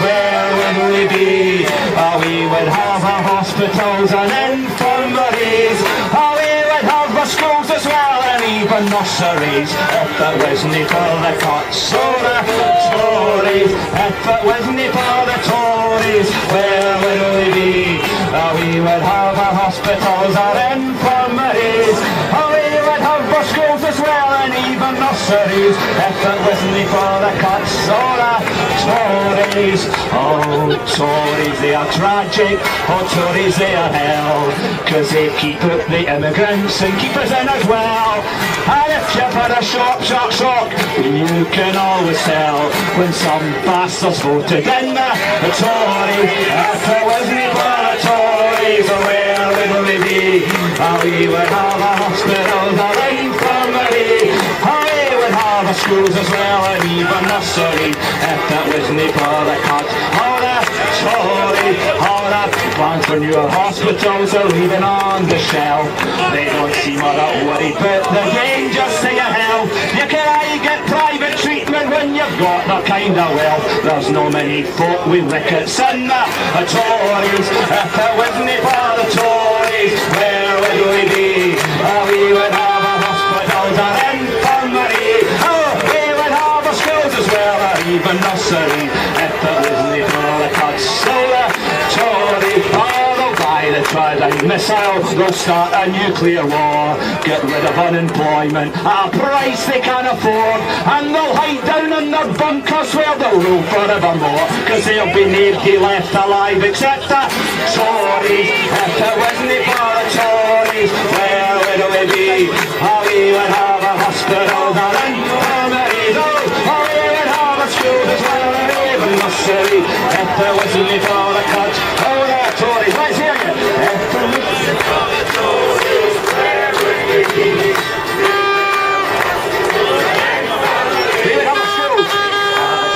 where would we be? We would have our hospitals and infirmaries. We would have our schools as well and even nurseries. If it wasn't for the cuts, so the Tories. If it wasn't for the Tories, where would we be? We would have our hospitals and infirmaries. We would have our schools as well and even nurseries. If it wasn't for the cuts, so the Tories. Oh, Tories, they are tragic. Oh, Tories, they are hell. Cause they keep up the immigrants and keep us in as well. And if you've had a shock, you can always tell when some bastards voted in the Tories. If it wasn't for the Tories, where would we be? We would have a hospital and infirmary. We would have a schools as well and even nursery. If that wasn't for the cut, all the Tories, all the plans for new hospitals are leaving on the shelf. They don't seem all that worried about the dangers to your health. You can get private treatment when you've got that kind of wealth. There's no many folk with rickets in the Tories. If it wasn't for the Tories, where would we be? We would have a hospitals and infirmary. We would have a schools as well or even nursery. If it wasn't for the cuts, so the Tories. They'll buy the Trident missile, they'll start a nuclear war, get rid of unemployment at a price they can't afford, and they'll hide down in their bunkers where they'll rule forevermore, cause there'll be nobody left alive except the Tories. If it wasn't for the Tories, where would we be? We would have a hospital and infirmaries. We would have a school as well and even nursery. If it wasn't for the cuts, oh the Tories, let's hear you. If it wasn't for the Tories, where would we be? We would have a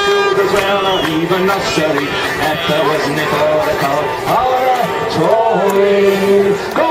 school as well and even nursery. If it wasn't for the cuts, oh the Tories. Go